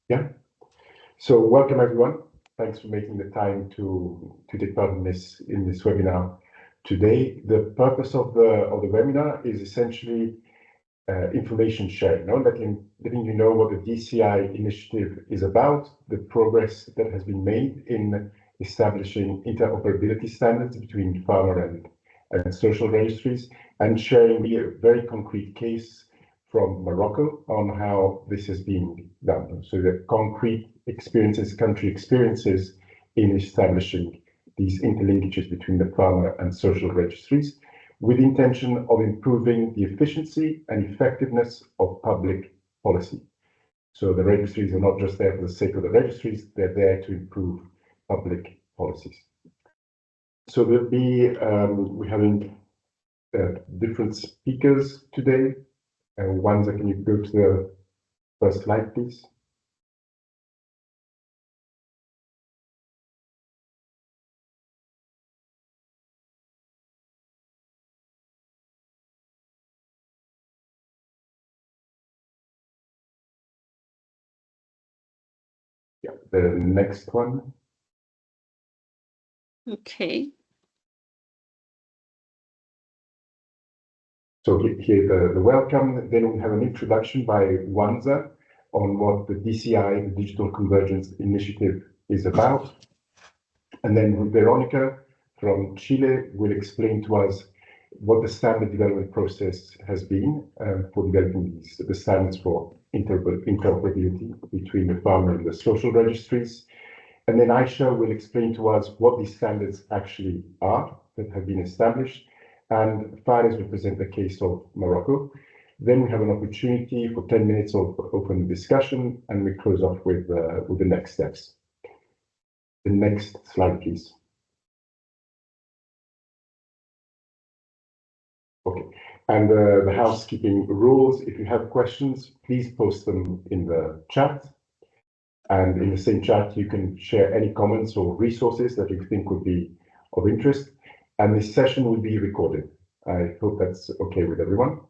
Yeah. So welcome everyone. Thanks for making the time to take part in this webinar today. The purpose of the webinar is essentially information sharing, letting you know what the DCI initiative is about, the progress that has been made in establishing interoperability standards between farmer and social registries, and sharing a very concrete case from Morocco on how this has been done. So the concrete experiences, country experiences in establishing these interlinkages between the farmer and social registries, with the intention of improving the efficiency and effectiveness of public policy. So the registries are not just there for the sake of the registries, they're there to improve public policies. So there'll be, we're having different speakers today. Wanza, can you go to the first slide, please? Yeah, the next one. Okay. So here the welcome, then we have an introduction by Wanza on what the DCI, the Digital Convergence Initiative, is about. And then Veronica from Chile will explain to us what the standard development process has been for developing the standards for interoperability between the farmer and the social registries. And then Aisha will explain to us what these standards actually are that have been established. And Fares will present the case of Morocco. Then we have an opportunity for 10 minutes of open discussion, and we close off with the next steps. The next slide, please. Okay, and the housekeeping rules, if you have questions, please post them in the chat. And in the same chat, you can share any comments or resources that you think would be of interest. And this session will be recorded. I hope that's okay with everyone.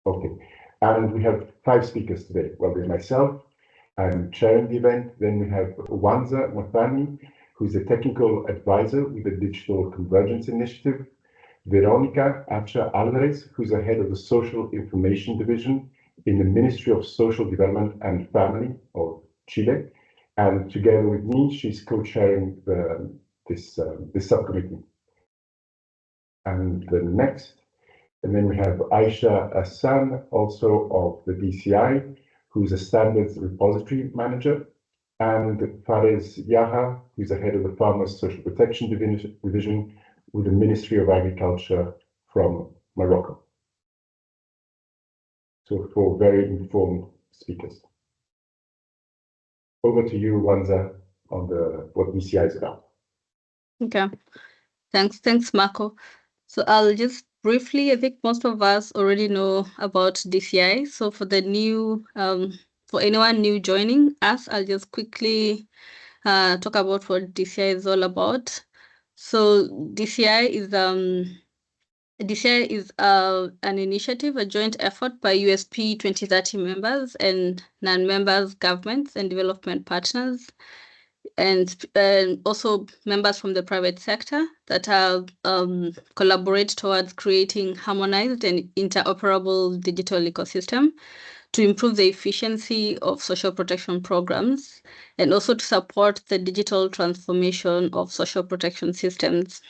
Okay, and we have 5 speakers today. Well, there's myself, I'm chairing the event. Then we have Wanza Mwatani, who's a technical advisor with the Digital Convergence Initiative. Veronica Acha Alvarez, who's the head of the Social Information Division in the Ministry of Social Development and Family of Chile. And together with me, she's co-chairing this subcommittee. And the next, and then we have Aisha Hassan, also of the DCI, who's a standards repository manager, and Fares Yaha, who's the head of the Farmers Social Protection Division with the Ministry of Agriculture from Morocco. So 4 very informed speakers. Over to you, Wanza, on what DCI is about. Okay. Thanks, Marco. So I'll just briefly, I think most of us already know about DCI. So for the new, for anyone new joining us, I'll just quickly talk about what DCI is all about. So DCI is an initiative, a joint effort by USP 2030 members and non-members, governments and development partners, and also members from the private sector that have collaborate towards creating harmonized and interoperable digital ecosystem to improve the efficiency of social protection programs and also to support the digital transformation of social protection systems.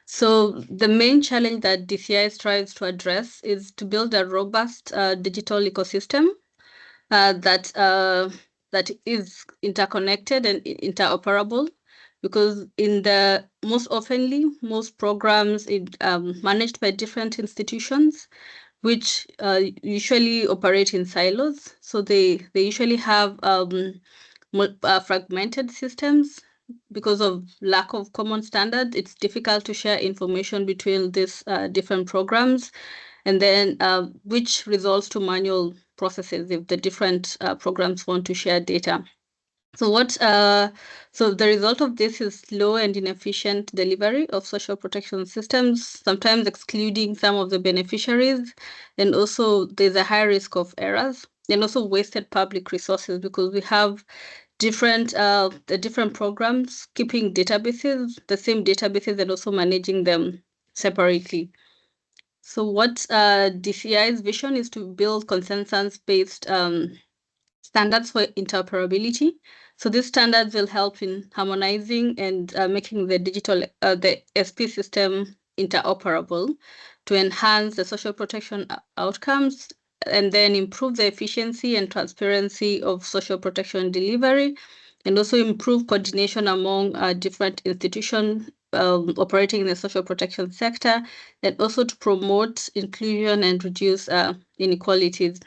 So the main challenge that DCI strives to address is to build a robust digital ecosystem that is interconnected and interoperable, because most programs managed by different institutions, which usually operate in silos. So they usually have fragmented systems. Because of lack of common standards, it's difficult to share information between these different programs, and then which results to manual processes if the different programs want to share data. So the result of this is slow and inefficient delivery of social protection systems, sometimes excluding some of the beneficiaries, and also there's a high risk of errors, and also wasted public resources because we have the different programs keeping databases, the same databases, and also managing them separately. So what DCI's vision is to build consensus-based standards for interoperability. So these standards will help in harmonizing and making the SP system interoperable to enhance the social protection outcomes and then improve the efficiency and transparency of social protection delivery, and also improve coordination among different institutions operating in the social protection sector, and also to promote inclusion and reduce inequalities.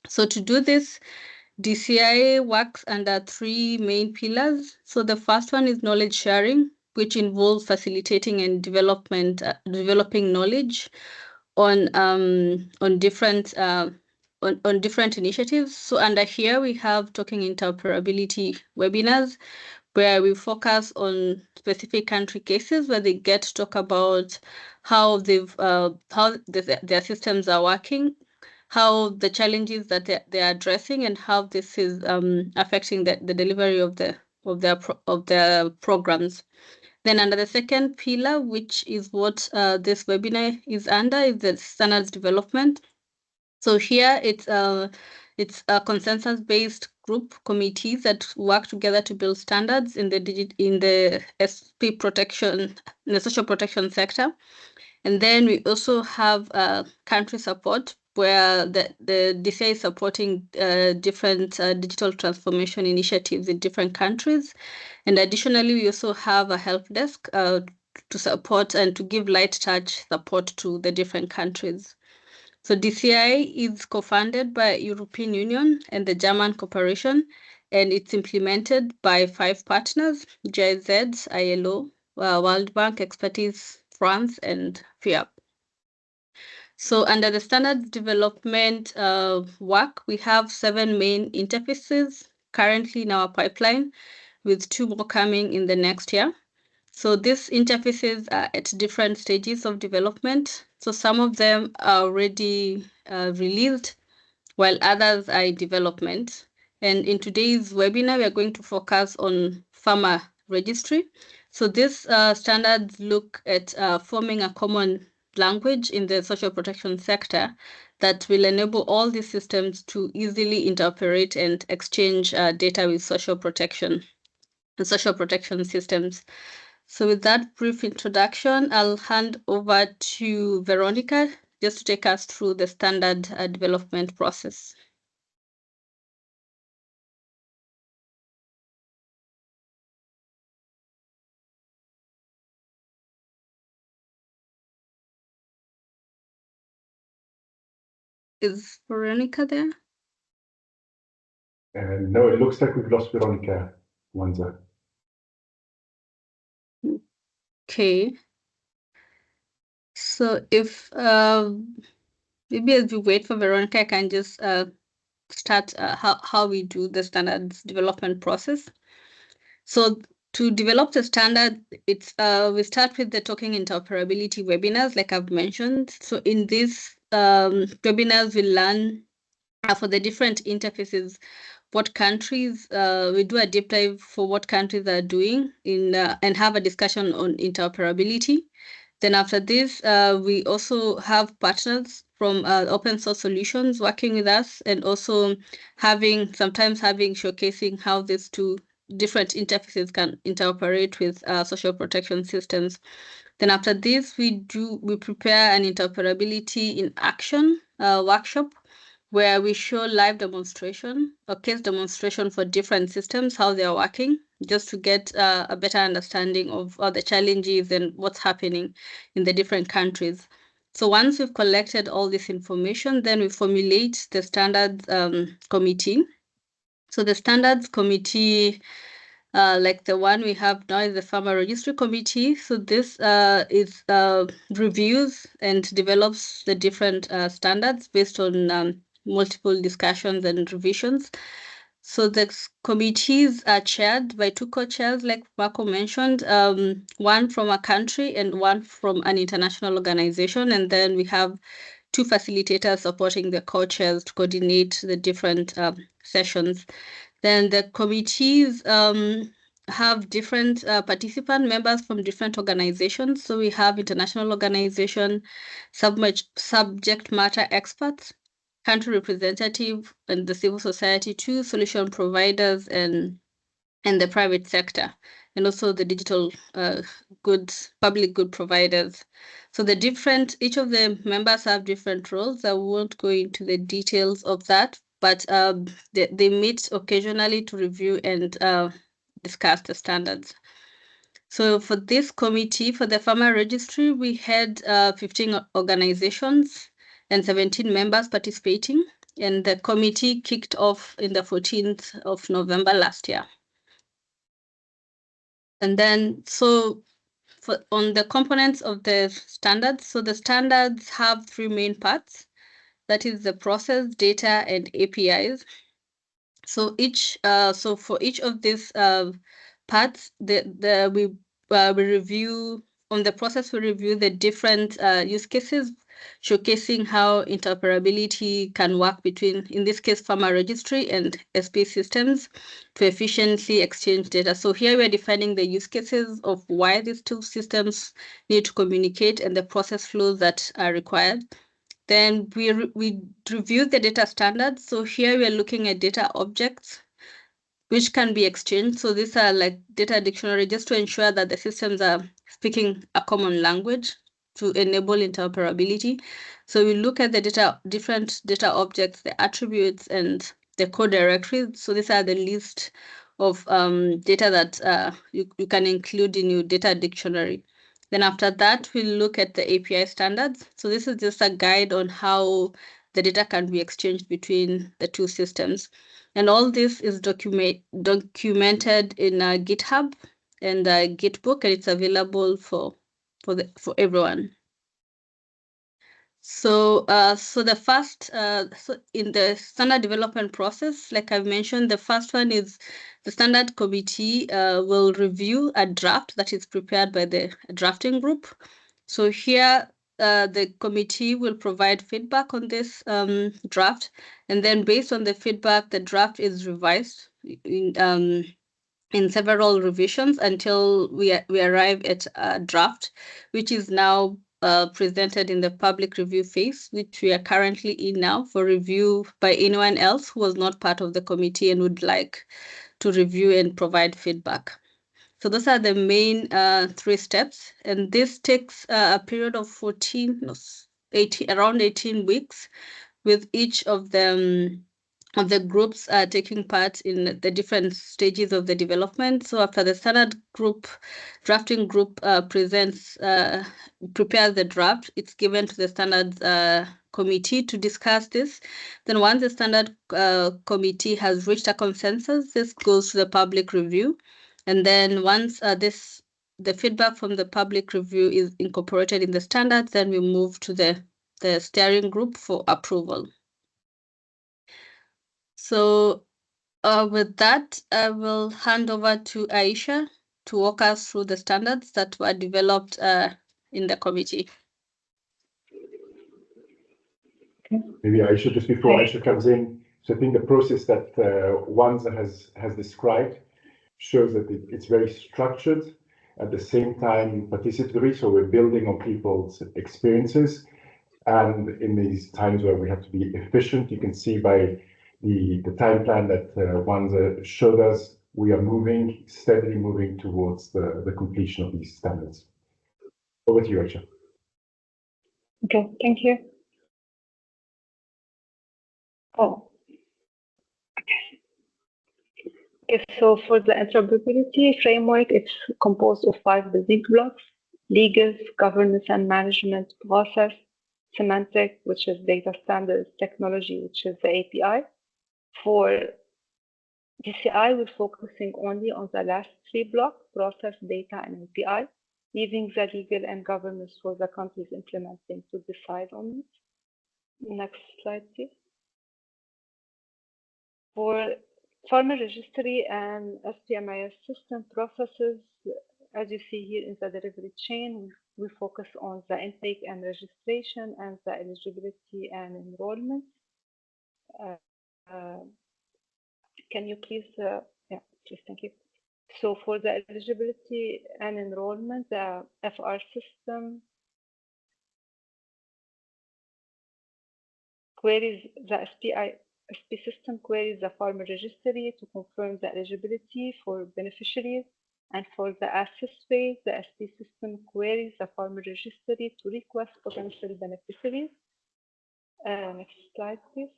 So to do this, DCI works under three main pillars. So the first one is knowledge sharing, which involves facilitating and developing knowledge on different on different initiatives. So under here we have talking interoperability webinars, where we focus on specific country cases where they get to talk about how their systems are working, how the challenges that they're addressing, and how this is affecting the delivery of their programs. Then under the second pillar, which is what this webinar is under, is the standards development. So here it's a consensus-based group committees that work together to build standards in the SP protection, in the social protection sector. And then we also have country support, where the DCI is supporting different digital transformation initiatives in different countries. And additionally, we also have a help desk to support and to give light touch support to the different countries. So DCI is co-funded by European Union and the German Cooperation, and it's implemented by 5 partners: GIZ, ILO, World Bank, Expertise France, and FIAP. So under the standards development work, we have 7 main interfaces currently in our pipeline, with 2 more coming in the next year. So these interfaces are at different stages of development. So some of them are already released, while others are in development. And in today's webinar, we are going to focus on farmer registry. So these standards look at forming a common language in the social protection sector that will enable all these systems to easily interoperate and exchange data with social protection systems. So with that brief introduction, I'll hand over to Veronica just to take us through the standard development process. Is Veronica there? No, it looks like we've lost Veronica, Wanza. Okay. So if maybe as we wait for Veronica, I can just start how we do the standards development process. So to develop the standard, it's we start with the talking interoperability webinars, like I've mentioned. So in these webinars, we learn for the different interfaces what countries, we do a deep dive for what countries are doing and have a discussion on interoperability. Then after this, we also have partners from open source solutions working with us, and also sometimes showcasing how these two different interfaces can interoperate with social protection systems. Then after this, we prepare an interoperability in action workshop, where we show live demonstration or case demonstration for different systems, how they are working, just to get a better understanding of all the challenges and what's happening in the different countries. So once we've collected all this information, then we formulate the standards committee. So the standards committee, like the one we have now, is the Farmer Registry Committee. So this reviews and develops the different standards based on multiple discussions and revisions. So the committees are chaired by two co-chairs, like Marco mentioned, one from a country and one from an international organization. And then we have two facilitators supporting the co-chairs to coordinate the different sessions. Then the committees have different participant members from different organizations. So we have international organization, subject matter experts, country representative, and the civil society too, solution providers, and the private sector, and also the digital goods, public good providers. So each of the members have different roles. I won't go into the details of that, but they meet occasionally to review and discuss the standards. So for this committee, for the farmer registry, we had 15 organizations and 17 members participating, and the committee kicked off in the 14th of November last year. And then, so on the components of the standards, so the standards have three main parts. That is the process, data, and APIs. So for each of these parts, we review on the process. We review the different use cases, showcasing how interoperability can work between, in this case, farmer registry and SP systems to efficiently exchange data. So here we are defining the use cases of why these two systems need to communicate and the process flows that are required. Then we review the data standards. So here we are looking at data objects which can be exchanged. So these are like data dictionary, just to ensure that the systems are speaking a common language to enable interoperability. So we look at the different data objects, the attributes, and the code directories. So these are the list of data that you can include in your data dictionary. Then after that, we look at the API standards. So this is just a guide on how the data can be exchanged between the two systems. And all this is documented in GitHub and Gitbook, and it's available for everyone. So the first, so in the standard development process, like I've mentioned, the first one is the standard committee will review a draft that is prepared by the drafting group. So here, the committee will provide feedback on this draft, and then based on the feedback, the draft is revised in several revisions until we arrive at a draft, which is now presented in the public review phase, which we are currently in now for review by anyone else who was not part of the committee and would like to review and provide feedback. So those are the main three steps, and this takes a period of around 18 weeks, with each of them of the groups taking part in the different stages of the development. So after the standard group, drafting group prepares the draft, it's given to the standards committee to discuss this. Then once the standard committee has reached a consensus, this goes to the public review. And then once the feedback from the public review is incorporated in the standards, then we move to the steering group for approval. So with that, I will hand over to Aisha to walk us through the standards that were developed in the committee. Maybe Aisha, just before Aisha comes in, so I think the process that Wanza has described shows that it's very structured, at the same time participatory, so we're building on people's experiences. And in these times where we have to be efficient, you can see by the time plan that Wanza showed us, we are steadily moving towards the completion of these standards. Over to you, Aisha. Okay, thank you. Okay, so for the interoperability framework, it's composed of 5 building blocks: legal, governance and management, process, semantic, which is data standards, technology, which is the API. For DCI, we're focusing only on the last 3 blocks: process, data, and API, leaving the legal and governance for the countries implementing to decide on it. Next slide, please. For Farmer registry and SPMIS system processes, as you see here in the delivery chain, we focus on the intake and registration and the eligibility and enrollment. Can you please, yeah, please, thank you. So for the eligibility and enrollment, the FR system queries the SP system queries the farmer registry to confirm the eligibility for beneficiaries. And for the access phase, the SP system queries the farmer registry to request potential beneficiaries. Next slide, please.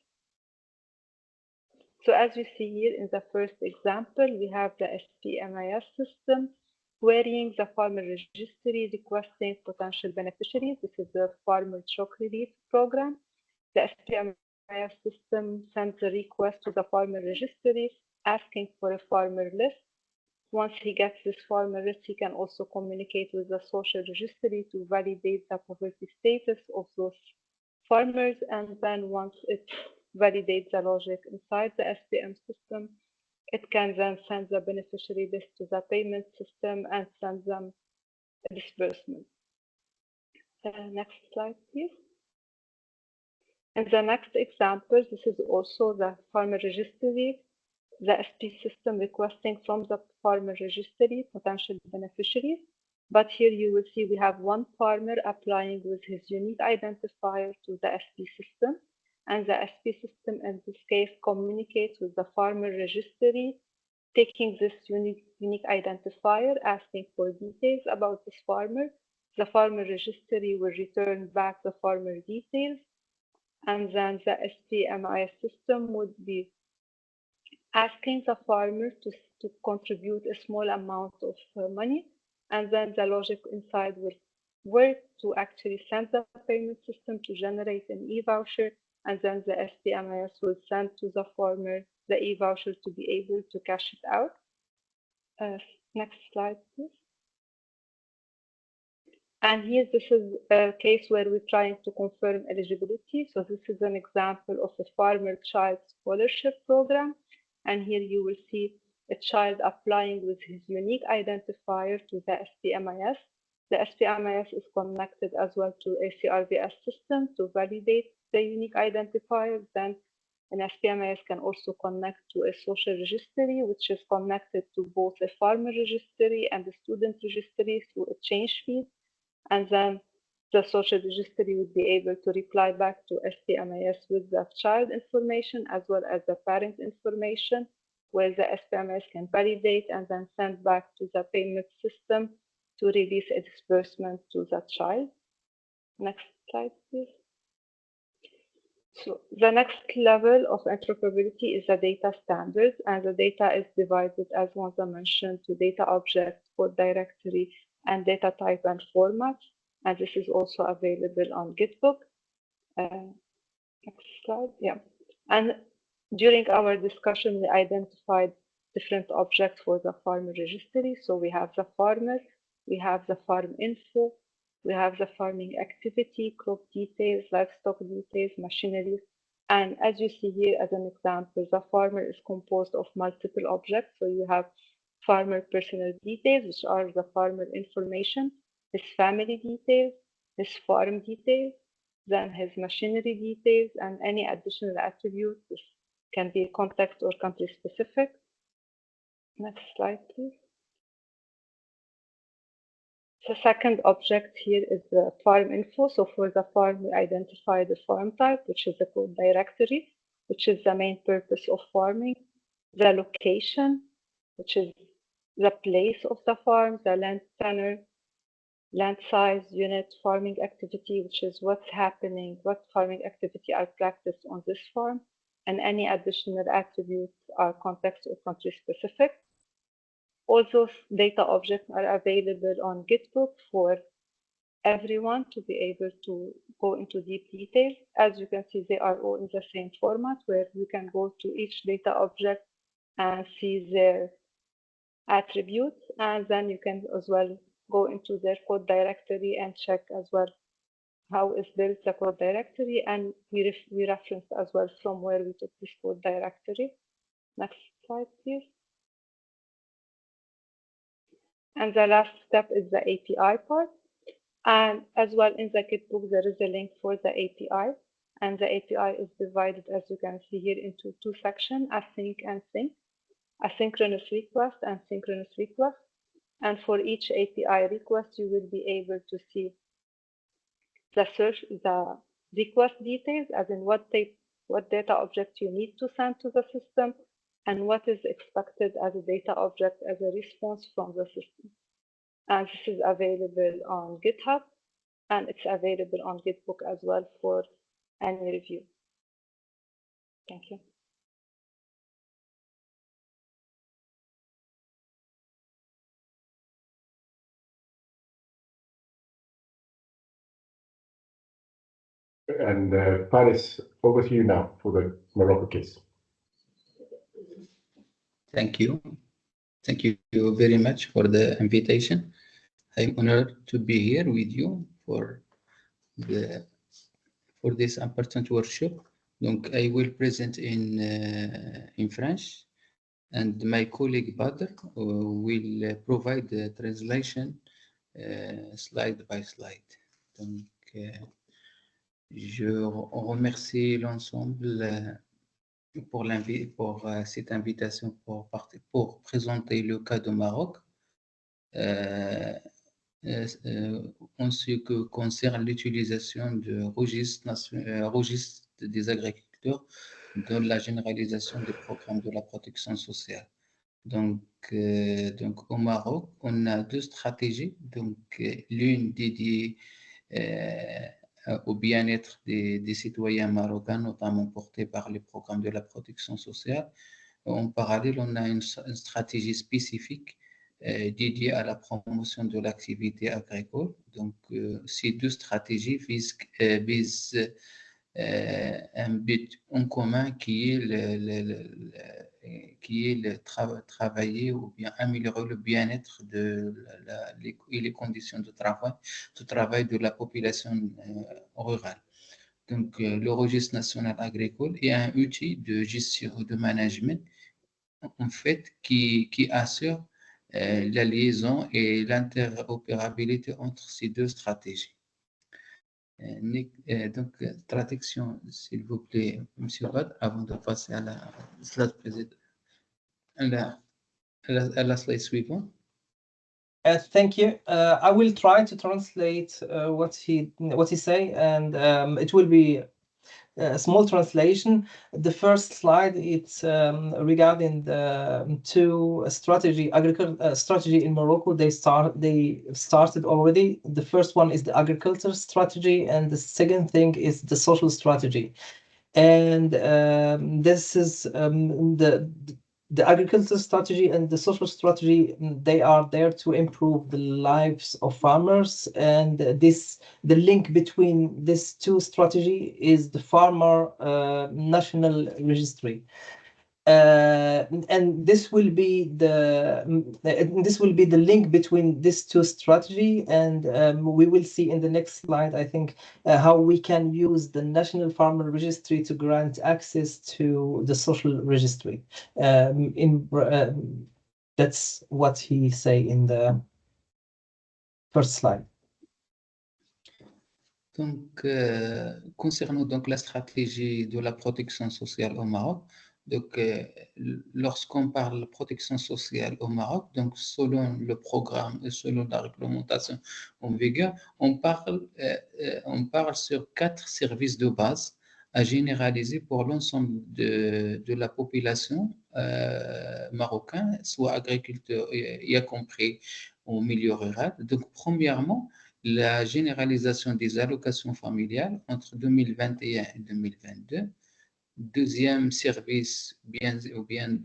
So as we see here in the first example, we have the SPMIS system querying the farmer registry requesting potential beneficiaries. This is the Farmer Shock Relief Program. The SPMIS system sends a request to the farmer registry asking for a farmer list. Once he gets this farmer list, he can also communicate with the social registry to validate the poverty status of those farmers. And then once it validates the logic inside the SPM system, it can then send the beneficiary list to the payment system and send them a disbursement. Next slide, please. In the next example, this is also the farmer registry, the SP system requesting from the farmer registry potential beneficiaries. But here you will see we have one farmer applying with his unique identifier to the SP system. And the SP system in this case communicates with the farmer registry, taking this unique identifier, asking for details about this farmer. The farmer registry will return back the farmer details. And then the SPMIS system would be asking the farmer to contribute a small amount of money, and then the logic inside will work to actually send the payment system to generate an e-voucher, and then the SPMIS will send to the farmer the e-voucher to be able to cash it out. Next slide, please. And here, this is a case where we're trying to confirm eligibility. So this is an example of a farmer child scholarship program. And here you will see a child applying with his unique identifier to the SPMIS. The SPMIS is connected as well to a CRVS system to validate the unique identifier. Then an SPMIS can also connect to a social registry, which is connected to both a farmer registry and a student registry through a change feed. And then the social registry would be able to reply back to SPMIS with the child information as well as the parent information, where the SPMIS can validate and then send back to the payment system to release a disbursement to the child. Next slide, please. So the next level of interoperability is the data standards, and the data is divided, as Wanza mentioned, to data objects, code directory, and data type and format. And this is also available on GitBook. Next slide, yeah. And during our discussion, we identified different objects for the farmer registry. So we have the farmer, we have the farm info, we have the farming activity, crop details, livestock details, machinery. And as you see here as an example, the farmer is composed of multiple objects. So you have farmer personal details, which are the farmer information, his family details, his farm details, then his machinery details, and any additional attributes. This can be context or country specific. Next slide, please. The second object here is the farm info. So for the farm, we identify the farm type, which is the code directory, which is the main purpose of farming, the location, which is the place of the farm, the land tenure, land size, unit, farming activity, which is what's happening, what farming activity are practiced on this farm, and any additional attributes are context or country specific. All those data objects are available on GitBook for everyone to be able to go into deep detail. As you can see, they are all in the same format where you can go to each data object and see their attributes, and then you can as well go into their code directory and check as well how is built the code directory, and we reference as well from where we took this code directory. Next slide, please. And the last step is the API part. And as well in the kitbook, there is a link for the API. And the API is divided, as you can see here, into two sections, async and sync, asynchronous request and synchronous request. And for each API request, you will be able to see the request details, as in what data object you need to send to the system, and what is expected as a data object as a response from the system. And this is available on GitHub, and it's available on Gitbook as well for any review. Thank you. And Paris, over to you now for the Morocco case. Thank you. Thank you very much for the invitation. I'm honored to be here with you for this important workshop. Donc, I will present in French, and my colleague Badr will provide the translation slide by slide. Donc, je remercie l'ensemble pour cette invitation pour présenter le cas du Maroc en ce qui concerne l'utilisation de registre des agriculteurs dans la généralisation des programmes de la protection sociale. Donc au Maroc, on a deux stratégies. Donc, l'une dédiée au bien-être des citoyens marocains, notamment portés par les programmes de la protection sociale. En parallèle, on a une stratégie spécifique dédiée à la promotion de l'activité agricole. Donc, ces deux stratégies visent un but en commun qui est travailler ou bien améliorer le bien-être et les conditions de travail de la population rurale. Donc, le registre national agricole est un outil de gestion de management en fait qui assure la liaison et l'interopérabilité entre ces deux stratégies. Donc, traduction, s'il vous plaît, M. Bad, avant de passer à la slide slide suivante. Thank you. I will try to translate what he say, and it will be a small translation. The first slide, it's regarding the two agricultural strategy in Morocco. They started already. The first one is the agriculture strategy, and the second thing is the social strategy. And this is the agricultural strategy and the social strategy. They are there to improve the lives of farmers, and the link between these two strategy is the farmer national registry. And this will be the link between these two strategy, and we will see in the next slide, I think, how we can use the National Farmer Registry to grant access to the social registry. That's what he say in the first slide. Donc, concernant donc la stratégie de la protection sociale au Maroc, donc lorsqu'on parle de protection sociale au Maroc, donc selon le programme et selon la réglementation en vigueur, on parle sur 4 services de base à généraliser pour l'ensemble de la population marocaine, soit agriculteurs, y compris au milieu rural. Donc, premièrement, la généralisation des allocations familiales entre 2021 et 2022. Deuxième service,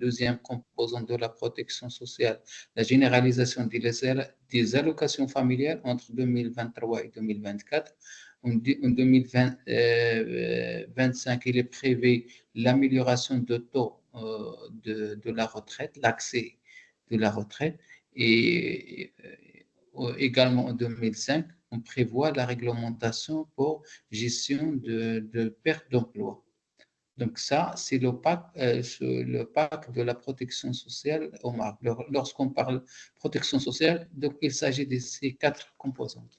deuxième composante de la protection sociale, la généralisation des allocations familiales entre 2023 et 2024. En 2025, il est prévu l'amélioration de taux de la retraite, l'accès de la retraite, et également en 2005, on prévoit la réglementation pour gestion de perte d'emploi. Donc ça, c'est le PAC de la protection sociale au Maroc. Lorsqu'on parle protection sociale, donc il s'agit de ces 4 composantes.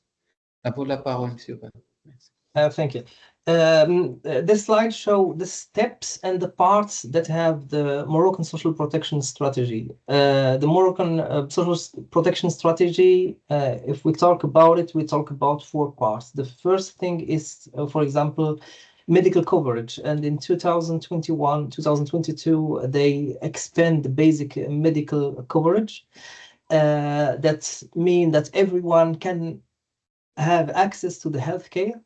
Pour la parole, monsieur. Merci. Thank you. This slide shows the steps and the parts that have the Moroccan social protection strategy. The Moroccan social protection strategy, if we talk about it, we talk about 4 parts. The first thing is, for example, medical coverage. And in 2021, 2022, they expand the basic medical coverage. That means that everyone can have access to the healthcare.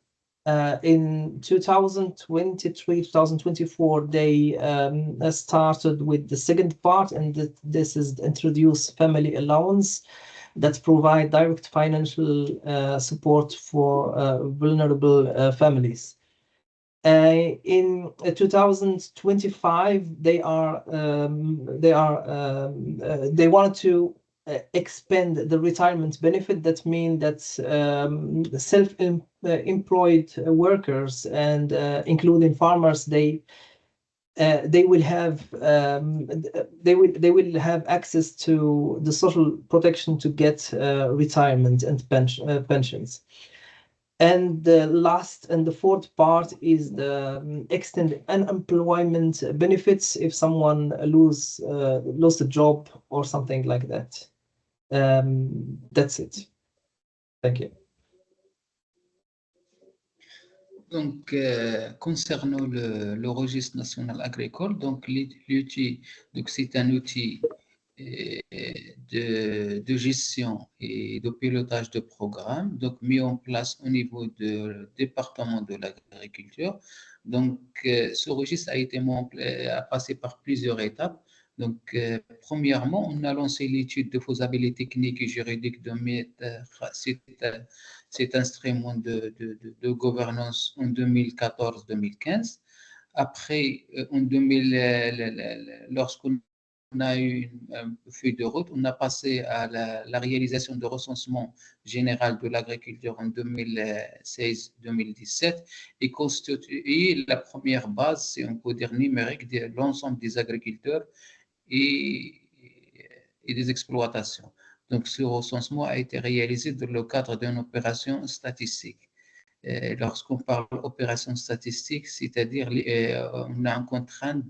In 2023-2024, they started with the second part, and this is introduce family allowance that provide direct financial support for vulnerable families. In 2025, they wanted to expand the retirement benefit. That means that self-employed workers and including farmers, they will have access to the social protection to get retirement and pensions. And the last and the 4th part is the extended unemployment benefits if someone lost a job or something like that. That's it. Thank you. Donc, concernant le registre national agricole, donc l'outil, donc c'est un outil de gestion et de pilotage de programme, donc mis en place au niveau du département de l'agriculture. Donc, ce registre a passé par plusieurs étapes. Donc, premièrement, on a lancé l'étude de faisabilité technique et juridique de mettre cet instrument de gouvernance en 2014-2015. Après, en 2000, lorsqu'on a eu une feuille de route, on a passé à la réalisation de recensement général de l'agriculture en 2016-2017 et constitue la première base, si on peut dire numérique, de l'ensemble des agriculteurs et des exploitations. Donc, ce recensement a été réalisé dans le cadre d'une opération statistique. Lorsqu'on parle d'opération statistique, c'est-à-dire on est en train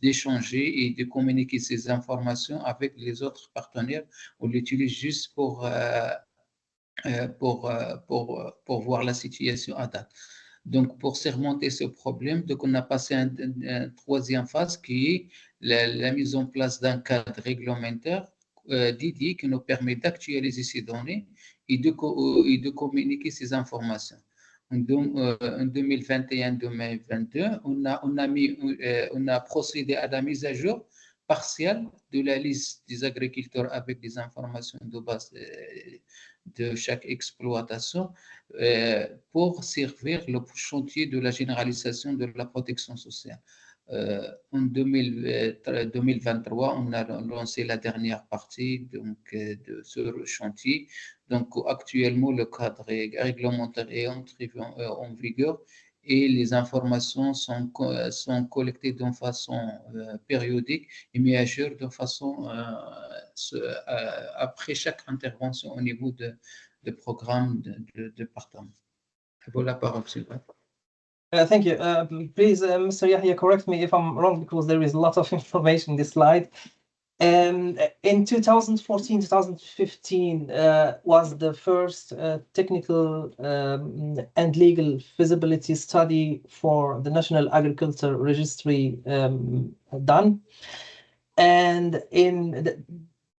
d'échanger et de communiquer ces informations avec les autres partenaires. On l'utilise juste pour voir la situation à date. Donc, pour surmonter ce problème, donc on a passé à une 3e phase qui est la mise en place d'un cadre réglementaire dédié qui nous permet d'actualiser ces données et de communiquer ces informations. En 2021-2022, on a procédé à la mise à jour partielle de la liste des agriculteurs avec des informations de base de chaque exploitation pour servir le chantier de la généralisation de la protection sociale. En 2023, on a lancé la dernière partie de ce chantier. Donc, actuellement, le cadre réglementaire est entré en vigueur et les informations sont collectées d'une façon périodique et mises à jour de façon après chaque intervention au niveau de programme de département. Voilà la parole, Sylvain. Thank you. Please, Mr. Yahya, correct me if I'm wrong, because there is a lot of information in this slide. In 2014-2015 was the first technical and legal feasibility study for the National Agriculture Registry done. And in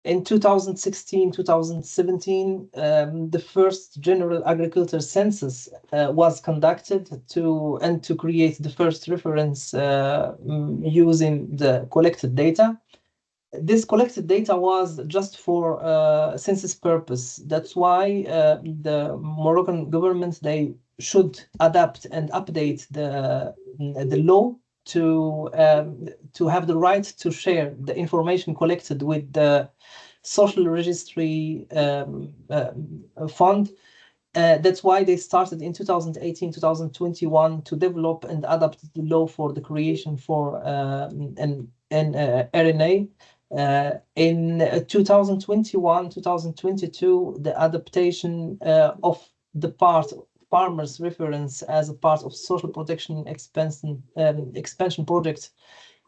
2016-2017, the first general agriculture census was conducted to create the first reference using the collected data. This collected data was just for census purpose. That's why the Moroccan government, they should adapt and update the law to have the right to share the information collected with the social registry fund That's why they started in 2018-2021 to develop and adapt the law for the creation for an RNA. In 2021-2022, the adaptation of the part farmers reference as a part of social protection expansion project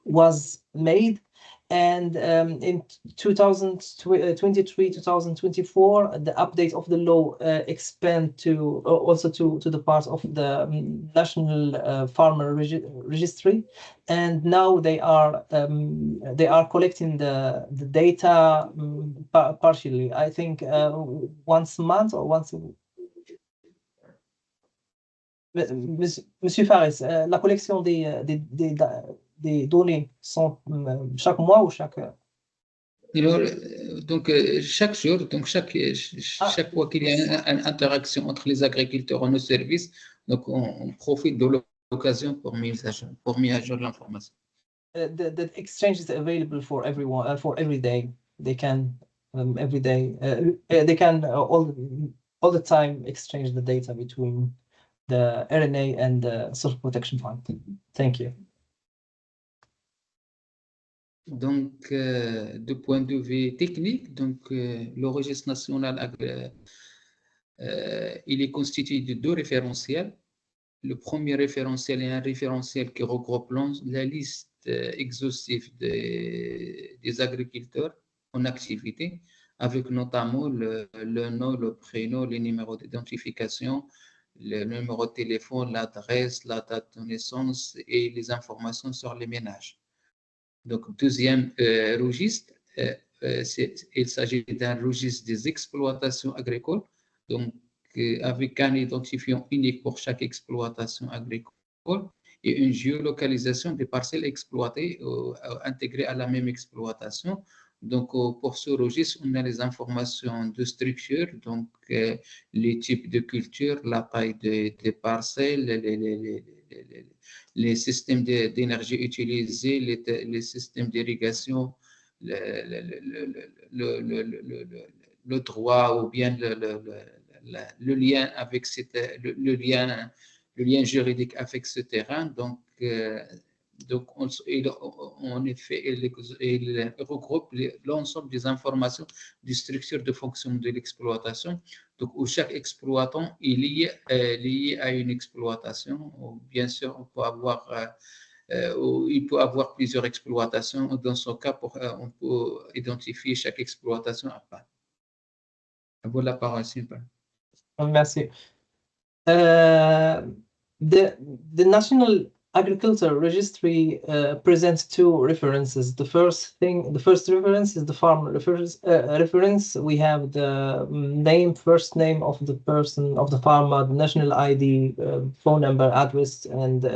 was made. And in 2023-2024, the update of the law expand to also to the part of the National Farmer Registry, and now they are collecting the data partially. I think once a month or once. Monsieur Fares, la collection des données sont chaque mois ou chaque... Donc, chaque jour, donc chaque fois qu'il y a une interaction entre les agriculteurs et nos services, donc on profite de l'occasion pour mettre à jour l'information. The exchange is available for everyone, for every day. They can every day, they can all the time exchange the data between the RNA and the Social Protection Fund. Thank you. Donc, de point de vue technique, donc, le registre national, il est constitué de deux référentiels. Le premier référentiel est un référentiel qui regroupe la liste exhaustive des agriculteurs en activité, avec notamment le nom, le prénom, les numéros d'identification, le numéro de téléphone, l'adresse, la date de naissance et les informations sur les ménages. Donc, deuxième registre, il s'agit d'un registre des exploitations agricoles, donc avec un identifiant unique pour chaque exploitation agricole et une géolocalisation des parcelles exploitées intégrées à la même exploitation. Donc, pour ce registre, on a les informations de structure, donc les types de culture, la taille des parcelles, les systèmes d'énergie utilisés, les systèmes d'irrigation, le droit ou bien le lien avec le lien juridique avec ce terrain. Donc en effet, il regroupe l'ensemble des informations des structures de fonction de l'exploitation. Donc, où chaque exploitant est lié à une exploitation. Bien sûr, on peut avoir, il peut avoir plusieurs exploitations. Dans ce cas, on peut identifier chaque exploitation à part. Voilà la parole, Sylvain. Merci. The National Agriculture Registry presents two references. The first reference is the farmer reference. We have the name, first name of the person, of the farmer, the national ID, phone number, address, and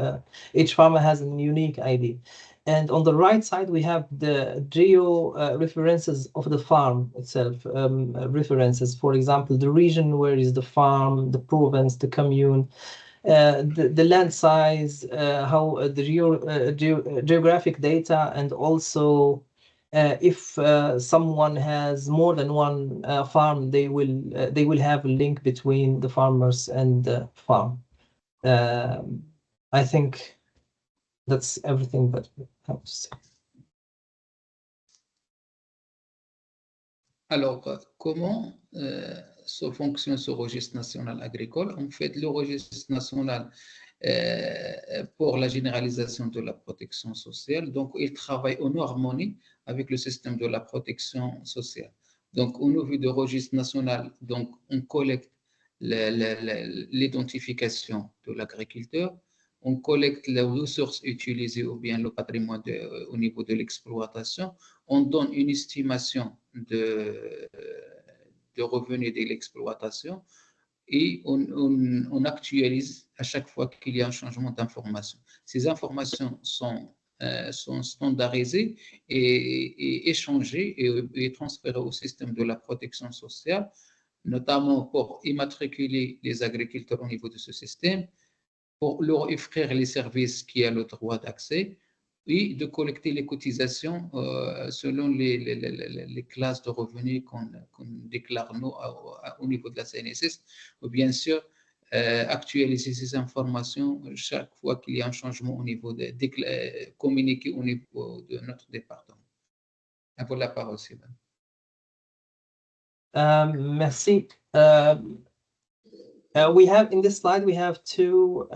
each farmer has a unique ID. And on the right side, we have the geo references of the farm itself, references, for example, the region where is the farm, the province, the commune, the land size, how the geographic data, and also if someone has more than one farm, they will have a link between the farmers and the farm. I think that's everything that we have to say. Alors, comment fonctionne ce registre national agricole? En fait, le registre national pour la généralisation de la protection sociale, donc il travaille en harmonie avec le système de la protection sociale. Donc, au niveau du registre national, donc, on collecte l'identification de l'agriculteur, on collecte les ressources utilisées ou bien le patrimoine au niveau de l'exploitation, on donne une estimation de revenus de l'exploitation et on actualise à chaque fois qu'il y a un changement d'information. Ces informations sont standardisées et échangées et transférées au système de la protection sociale, notamment pour immatriculer les agriculteurs au niveau de ce système, pour leur offrir les services qui ont le droit d'accès, et de collecter les cotisations selon les classes de revenus qu'on déclare nous au niveau de la CNSS, ou bien sûr actualiser ces informations chaque fois qu'il y a un changement au niveau communiqué au niveau de notre département. À vous la parole, Sylvain. Merci. We have in this slide, we have two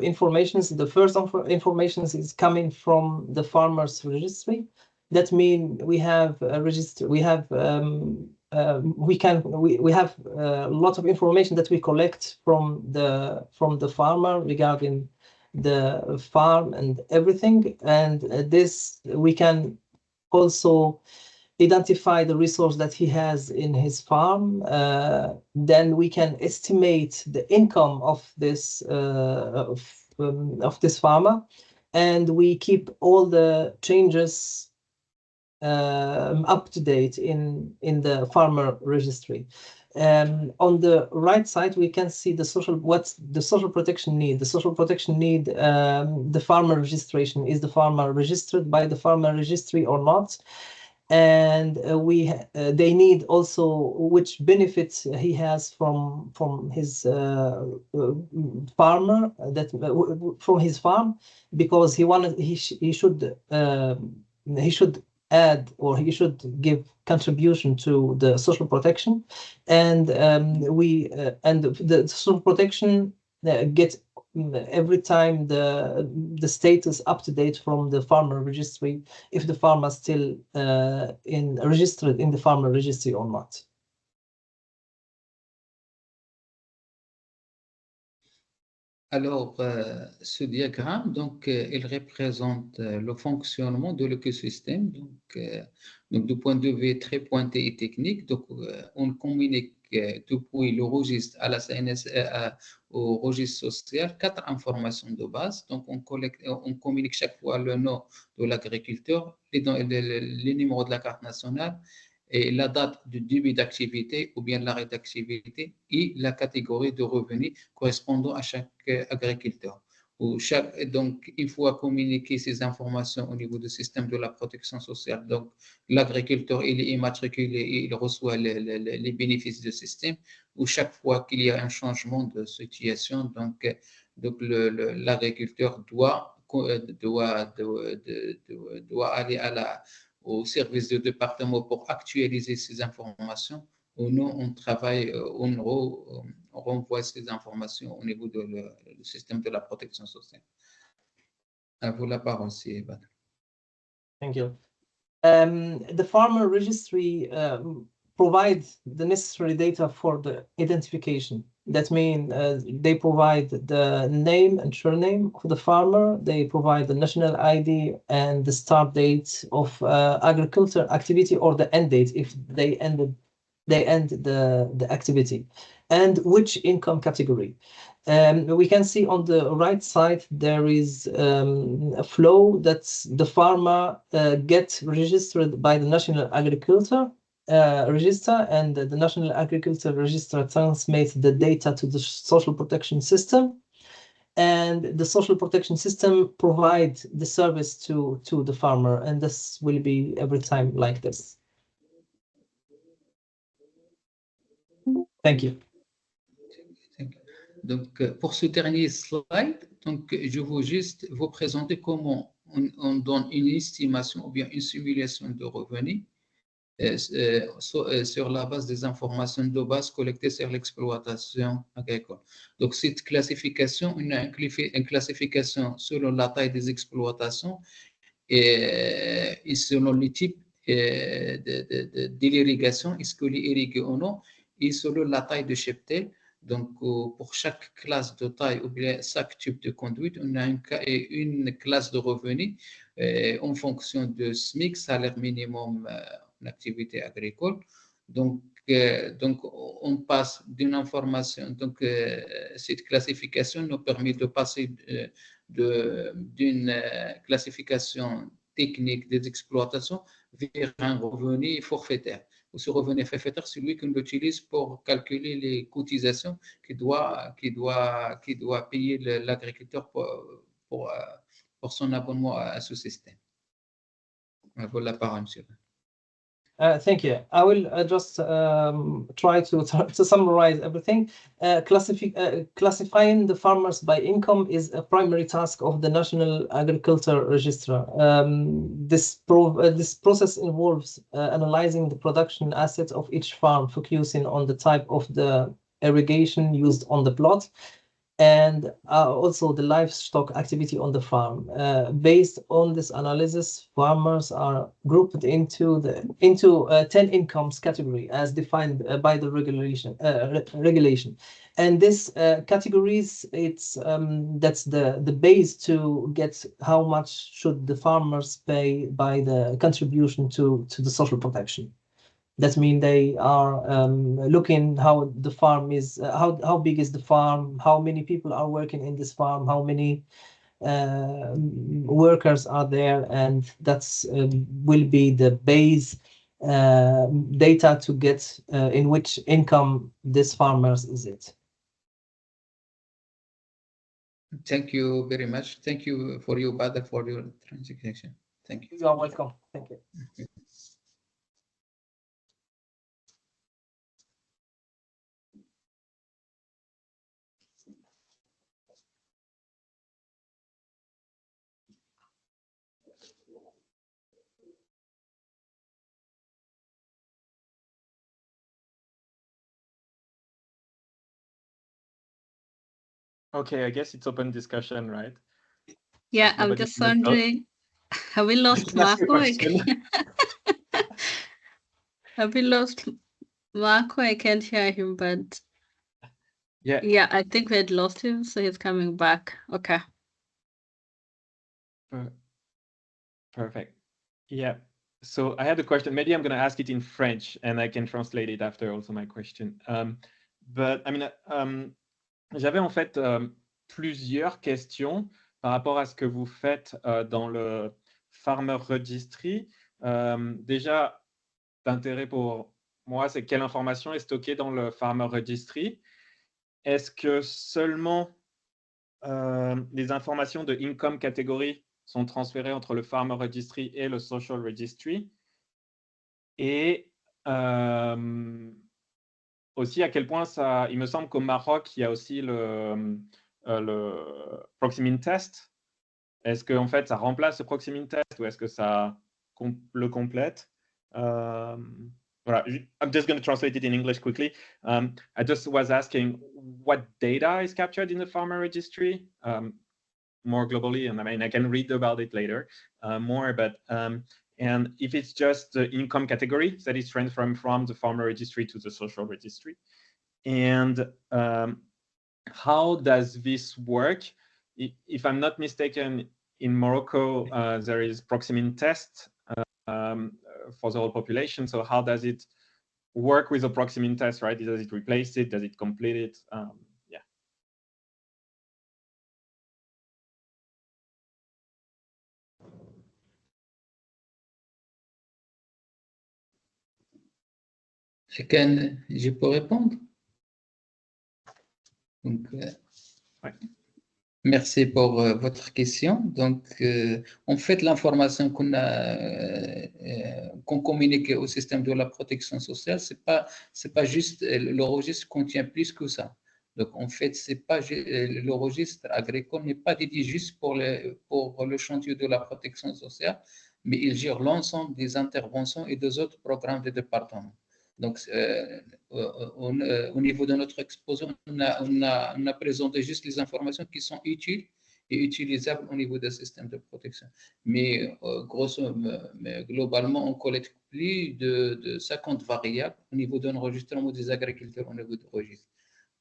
informations. The first information is coming from the farmers registry. That means we have a register. We have we have a lot of information that we collect from the farmer regarding the farm and everything. And this we can also identify the resource that he has in his farm. Then we can estimate the income of this farmer, and we keep all the changes up to date in the farmer registry. On the right side, we can see what's the social protection need. The social protection need, the farmer registration. Is the farmer registered by the farmer registry or not? And they need also which benefits he has from his farmer from his farm, because he should add, or he should give contribution to the social protection, and the social protection gets every time the status up to date from the farmer registry, if the farmer is still registered in the farmer registry or not. Alors, ce diagramme, donc, il représente le fonctionnement de l'écosystème. Donc, du point de vue très pointé et technique, donc, on communique depuis le registre à la CNS, au registre social, 4 informations de base. Donc, on communique chaque fois le nom de l'agriculteur, les numéros de la carte nationale, et la date du début d'activité ou bien l'arrêt d'activité et la catégorie de revenus correspondant à chaque agriculteur. Donc, il faut communiquer ces informations au niveau du système de la protection sociale. Donc, l'agriculteur, il est immatriculé et il reçoit les bénéfices du système, ou chaque fois qu'il y a un changement de situation, donc l'agriculteur doit aller au service du département pour actualiser ces informations, ou nous, on travaille, on renvoie ces informations au niveau du système de la protection sociale. À vous la parole, Sylvain. Thank you. The farmer registry provides the necessary data for the identification. That means they provide the name and surname of the farmer. They provide the national ID and the start date of agriculture activity, or the end date if they end the activity, and which income category. We can see on the right side there is a flow that the farmer gets registered by the National Agriculture Register, and the National Agriculture Register transmits the data to the social protection system, and the social protection system provides the service to the farmer, and this will be every time like this. Thank you. Donc, pour ce dernier slide, donc, je veux juste vous présenter comment on donne une estimation ou bien une simulation de revenus sur la base des informations de base collectées sur l'exploitation agricole. Donc, cette classification, on a une classification selon la taille des exploitations et selon le type de l'irrigation, est-ce que est irrigué ou non, et selon la taille de cheptel. Donc, pour chaque classe de taille ou bien chaque type de conduite, on a une classe de revenus en fonction de SMIC, salaire minimum en activité agricole. Donc, on passe d'une information. Donc, cette classification nous permet de passer d'une classification technique des exploitations vers un revenu forfaitaire. Ce revenu forfaitaire, c'est celui qu'on utilise pour calculer les cotisations qui doit payer l'agriculteur pour son abonnement à ce système. Voilà, parole, monsieur. Thank you. I will just try to summarize everything. Classifying the farmers by income is a primary task of the National Agriculture Registry. This process involves analyzing the production assets of each farm, focusing on the type of the irrigation used on the plot, and also the livestock activity on the farm. Based on this analysis, farmers are grouped into 10 incomes category as defined by the regulation. And this categories, it's that's the base to get how much should the farmers pay by the contribution to the social protection. That means they are looking how the farm is, how big is the farm, how many people are working in this farm, how many workers are there, and that's will be the base data to get in which income this farmers is it. Thank you very much. Thank you for you, Badr, for your transaction. Thank you. You are welcome. Thank you. Okay, I guess it's open discussion, right? Yeah, I'm just wondering, have we lost Marco? Have we lost Marco? I can't hear him, but yeah, I think we had lost him, so he's coming back. Okay. Perfect. Yeah. So I had a question. Maybe I'm going to ask it in French, and I can translate it after also my question. But I mean, j'avais en fait plusieurs questions par rapport à ce que vous faites dans le Farmer Registry. Déjà, d'intérêt pour moi, c'est quelle information est stockée dans le Farmer Registry. Est-ce que seulement les informations de income catégorie sont transférées entre le Farmer Registry et le Social Registry? Et aussi, à quel point ça... Il me semble qu'au Maroc, il y a aussi le Proximine Test. Est-ce que en fait, ça remplace le Proximine Test ou est-ce que ça le complète? Voilà. I'm just going to translate it in English quickly. I just was asking what data is captured in the Farmer Registry more globally, and I mean I can read about it later more, but and if it's just the income category that is transferred from the Farmer Registry to the Social Registry, and how does this work? If I'm not mistaken, in Morocco there is Proximine Test for the whole population. So how does it work with the Proximine Test, right? Does it replace it? Does it complete it? Yeah. Je peux répondre? Donc, ouais. Merci pour votre question. Donc, en fait, l'information qu'on communique au système de la protection sociale, c'est pas juste, le registre contient plus que ça. Donc, en fait, c'est pas le registre agricole n'est pas dédié juste pour le chantier de la protection sociale, mais il gère l'ensemble des interventions et des autres programmes des départements. Donc, au niveau de notre exposé, on a présenté juste les informations qui sont utiles et utilisables au niveau des systèmes de protection. Mais globalement, on collecte plus de 50 variables au niveau d'un enregistrement des agriculteurs au niveau du registre.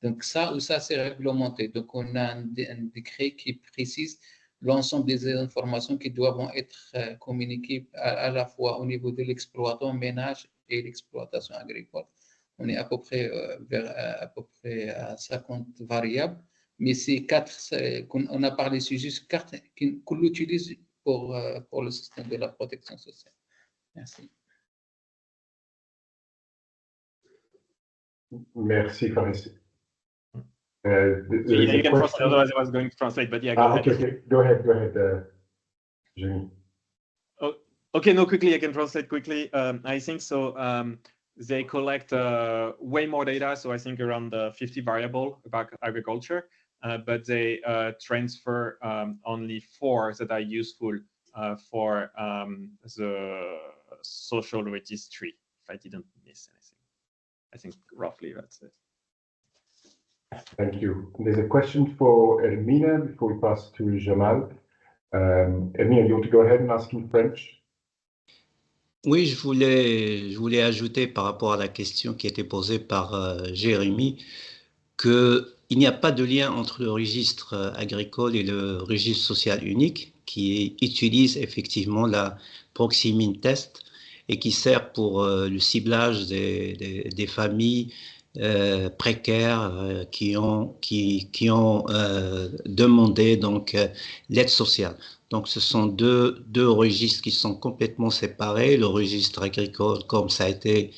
Donc, ça c'est réglementé. Donc, on a un décret qui précise l'ensemble des informations qui doivent être communiquées à la fois au niveau de l'exploitant, ménage et l'exploitation agricole. On est à peu près à 50 variables, mais ces 4, on a parlé sur juste 4 qu'on utilise pour le système de la protection sociale. Merci. Merci, Faris. You can translate, otherwise I was going to translate, but yeah, go ahead. Okay. Go ahead. Jenny. Oh, okay, no, quickly, I can translate quickly. I think so. They collect way more data, so I think around 50 variable about agriculture, but they transfer only 4 that are useful for the social registry, if I didn't miss anything. I think roughly that's it. Thank you. There's a question for Ermina before we pass to Jamal. Ermina, you want to go ahead and ask in French? Oui, je voulais ajouter par rapport à la question qui était posée par Jérémy qu'il n'y a pas de lien entre le registre agricole et le registre social unique qui utilise effectivement la proximine test et qui sert pour le ciblage des familles précaires qui ont demandé donc l'aide sociale. Donc, ce sont deux registres qui sont complètement séparés. Le registre agricole, comme ça a été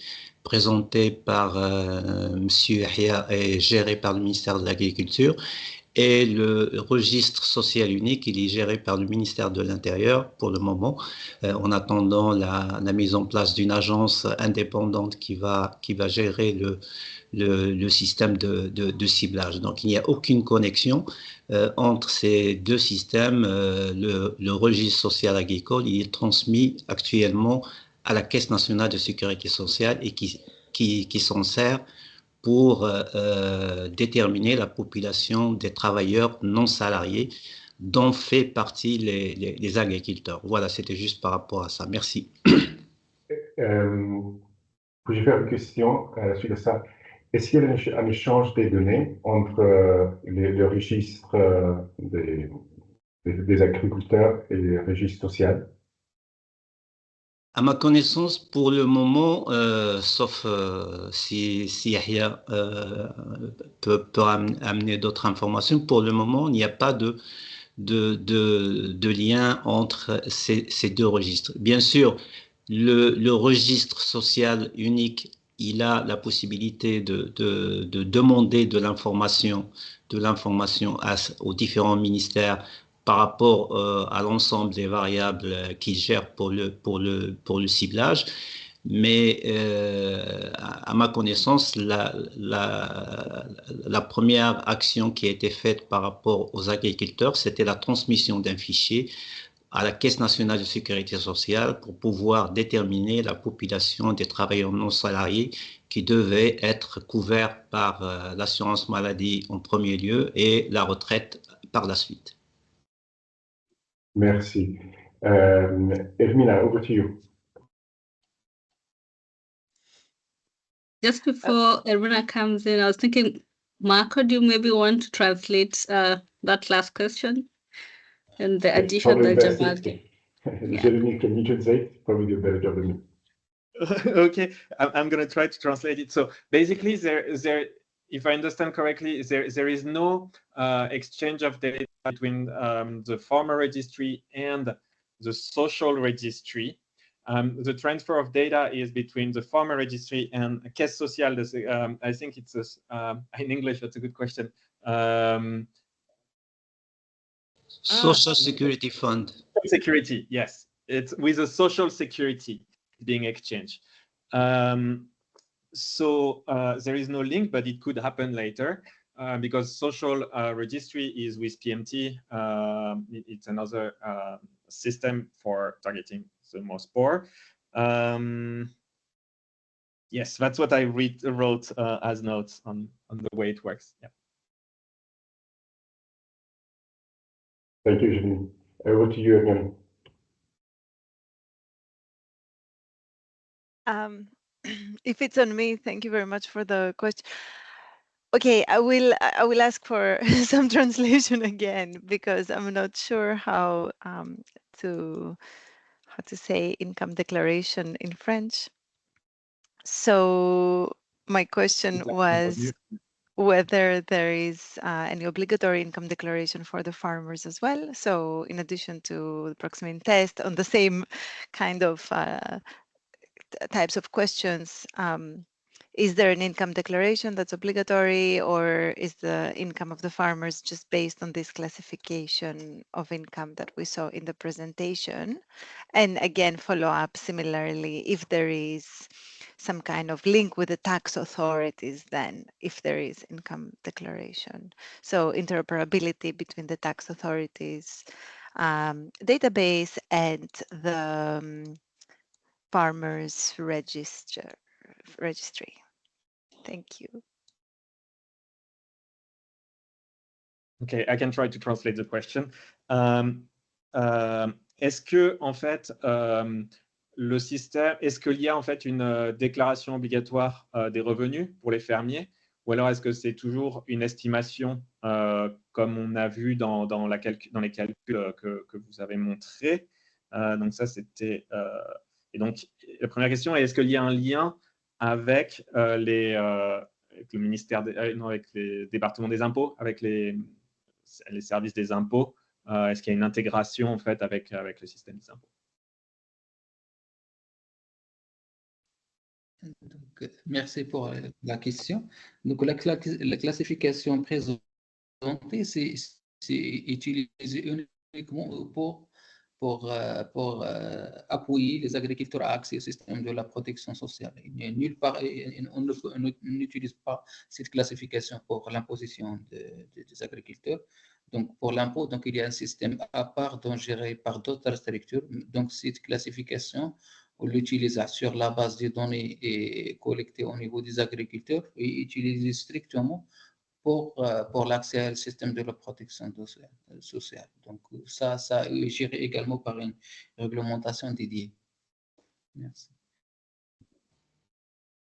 présenté par Monsieur Yahya et géré par le ministère de l'Agriculture, et le registre social unique, il est géré par le ministère de l'Intérieur pour le moment, en attendant la mise en place d'une agence indépendante qui va gérer le système de ciblage. Donc, il n'y a aucune connexion entre ces deux systèmes. Le registre social agricole, il est transmis actuellement à la Caisse nationale de sécurité sociale et qui s'en sert pour déterminer la population des travailleurs non salariés dont fait partie les agriculteurs. Voilà, c'était juste par rapport à ça. Merci. Puis-je faire une question à la suite de ça? Est-ce qu'il y a un échange des données entre le registre des agriculteurs et le registre social? À ma connaissance, pour le moment, sauf si Yahya peut amener d'autres informations, pour le moment, il n'y a pas de lien entre ces deux registres. Bien sûr, le registre social unique, il a la possibilité de demander de l'information aux différents ministères par rapport à l'ensemble des variables qu'il gère pour le ciblage. Mais à ma connaissance, la première action qui a été faite par rapport aux agriculteurs, c'était la transmission d'un fichier à la Caisse nationale de sécurité sociale pour pouvoir déterminer la population des travailleurs non salariés qui devaient être couverts par l'assurance maladie en premier lieu et la retraite par la suite. Merci. Ermina, over to you. Just before Ermina comes in, I was thinking, Marco, do you maybe want to translate that last question and the addition that Jamal did? Jeremy, can you translate? Probably do a better job than me. Okay, I'm going to try to translate it. So basically, if I understand correctly, there is no exchange of data between the farmer registry and the social registry. The transfer of data is between the farmer registry and Caisse Sociale. I think it's in English. That's a good question. Social Security Fund. Security, yes. It's with a social security being exchanged. So there is no link, but it could happen later because social registry is with PMT. It's another system for targeting the most poor. Yes, that's what I wrote as notes on the way it works. Yeah. Thank you, Janine. Over to you again. If it's on me, thank you very much for the question. Okay, I will ask for some translation again because I'm not sure how to say income declaration in French. So my question was whether there is any obligatory income declaration for the farmers as well. So in addition to the proximine test on the same kind of types of questions, is there an income declaration that's obligatory, or is the income of the farmers just based on this classification of income that we saw in the presentation? And again, follow up similarly if there is some kind of link with the tax authorities, then if there is income declaration. So interoperability between the tax authorities database and the farmers registry. Thank you. Okay, I can try to translate the question. Est-ce que en fait le système, est-ce qu'il y a en fait une déclaration obligatoire des revenus pour les fermiers, ou alors est-ce que c'est toujours une estimation comme on a vu dans les calculs que vous avez montrés? Donc ça c'était. Et donc la première question est, est-ce qu'il y a un lien avec avec le ministère, avec les départements des impôts, avec les services des impôts? Est-ce qu'il y a une intégration en fait avec le système des impôts? Donc, merci pour la question. Donc, la classification présentée, c'est utilisé uniquement pour appuyer les agriculteurs à accès au système de la protection sociale. Nulle part, on n'utilise pas cette classification pour l'imposition des agriculteurs. Donc, pour l'impôt, donc, il y a un système à part géré par d'autres structures. Donc, cette classification, on l'utilise sur la base des données collectées au niveau des agriculteurs et utilisée strictement pour l'accès au système de la protection sociale. Donc, ça est géré également par une réglementation dédiée. Merci.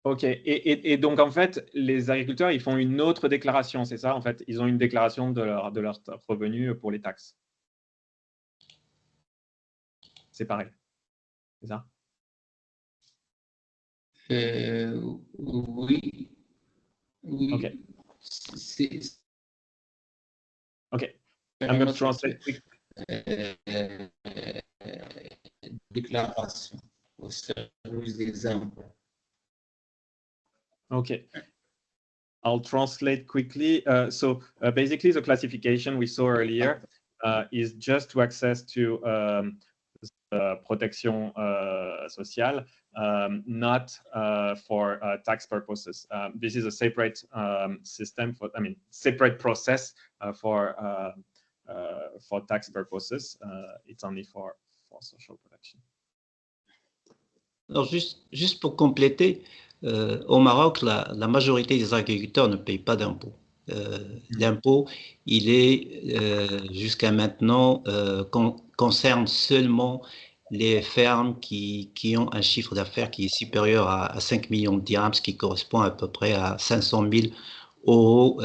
Ok, et donc en fait, les agriculteurs, ils font une autre déclaration, c'est ça? En fait, ils ont une déclaration de leur revenu pour les taxes. C'est pareil, c'est ça? Oui. Ok. Ok. I'm going to translate. Déclaration au service des impôts. Okay, I'll translate quickly. So basically, the classification we saw earlier is just to access to protection sociale, not for tax purposes. This is a separate system separate process for tax purposes. It's only for social protection. Alors juste pour compléter, au Maroc, la majorité des agriculteurs ne payent pas d'impôts. L'impôt, il est jusqu'à maintenant concerne seulement les fermes qui ont un chiffre d'affaires qui est supérieur à 5 millions de dirhams, ce qui correspond à peu près à 500 000 euros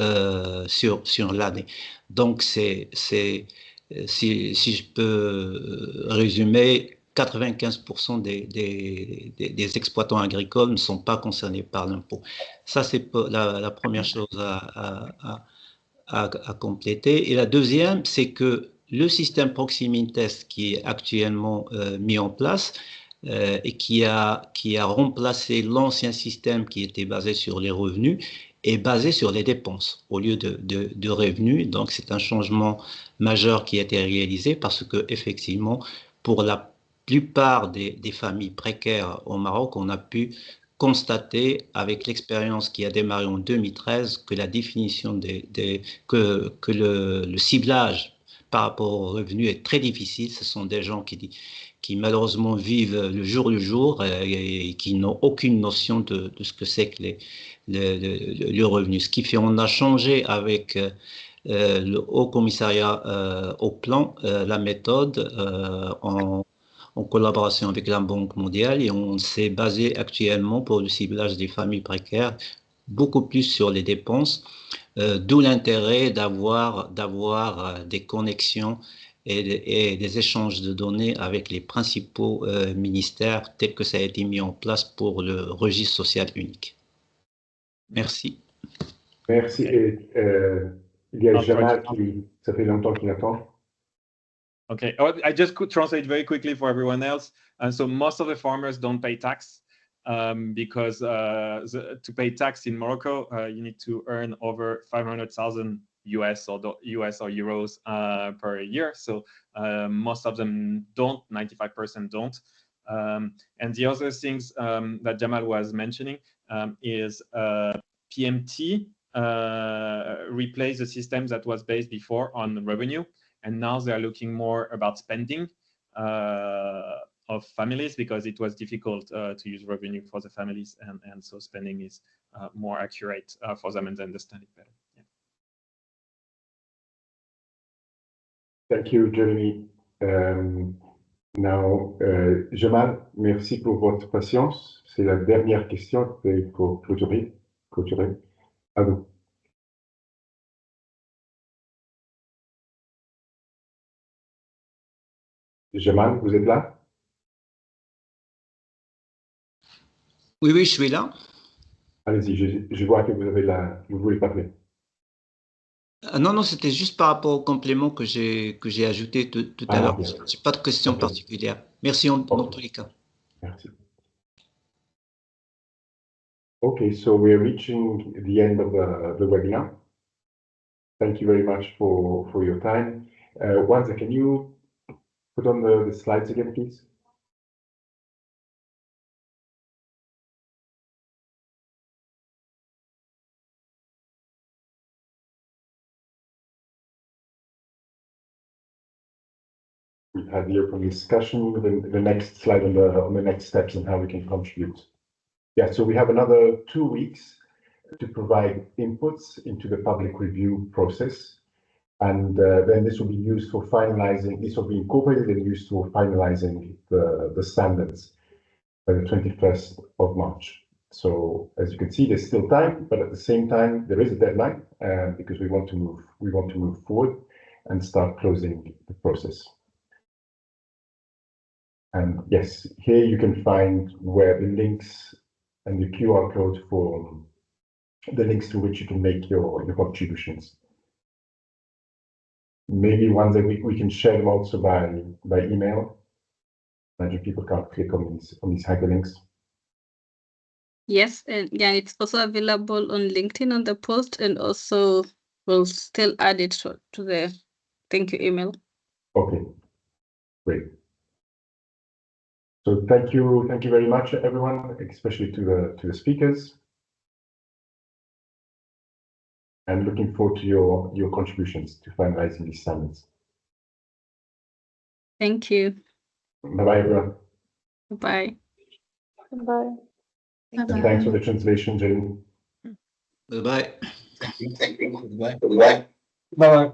sur l'année. Donc, si je peux résumer, 95% des exploitants agricoles ne sont pas concernés par l'impôt. Ça, c'est la première chose à compléter. Et la deuxième, c'est que le système Proximity Test qui est actuellement mis en place et qui a remplacé l'ancien système qui était basé sur les revenus est basé sur les dépenses au lieu de revenus. Donc, c'est un changement majeur qui a été réalisé parce que effectivement, pour la plupart des familles précaires au Maroc, on a pu constater avec l'expérience qui a démarré en 2013 que la définition que le ciblage par rapport aux revenus est très difficile. Ce sont des gens qui malheureusement vivent le jour et qui n'ont aucune notion de ce que c'est que le revenu. Ce qui fait on a changé avec le Haut Commissariat au plan la méthode en collaboration avec la Banque mondiale, et on s'est basé actuellement pour le ciblage des familles précaires beaucoup plus sur les dépenses, d'où l'intérêt d'avoir des connexions et des échanges de données avec les principaux ministères tels que ça a été mis en place pour le registre social unique. Merci. Merci. Et il y a Jamal qui, ça fait longtemps qu'il attend. Okay, I just could translate very quickly for everyone else. And so most of the farmers don't pay tax. because to pay tax in Morocco, you need to earn over 500,000 US or euros per year. So most of them don't, 95% don't. And the other things that Jamal was mentioning is PMT replaced the system that was based before on revenue, and now they are looking more about spending of families, because it was difficult to use revenue for the families, and so spending is more accurate for them, and they understand it better. Yeah. Thank you, Jeremy. Now, Jamal, merci pour votre patience. C'est la dernière question pour clôturer. À vous. Jamal, vous êtes là? Oui, oui, je suis là. Allez-y, je vois que vous voulez parler. Non, c'était juste par rapport au complément que j'ai ajouté tout à l'heure. Je n'ai pas de question particulière. Merci dans tous les cas. Merci. Okay, so we're reaching the end of the webinar. Thank you very much for your time. Wanza, can you put on the slides again, please? We have the open discussion, the next slide on the next steps and how we can contribute. Yeah, so we have another 2 weeks to provide inputs into the public review process. And then this will be used for finalizing, this will be incorporated and used for finalizing the standards by the 21st of March. So as you can see, there's still time, but at the same time, there is a deadline because we want to move forward and start closing the process. And yes, here you can find where the links and the QR code for the links to which you can make your contributions. Maybe one day we can share them also by email. Imagine people can't click on these hyperlinks. Yes, and yeah, it's also available on LinkedIn on the post, and also we'll still add it to the thank you email. Okay, great. So thank you very much, everyone, especially to the speakers. And looking forward to your contributions to finalizing these standards. Thank you. Bye-bye, everyone. Bye. Bye. And thanks for the translation, Jane. Bye-bye. Thank you. Goodbye. Bye-bye.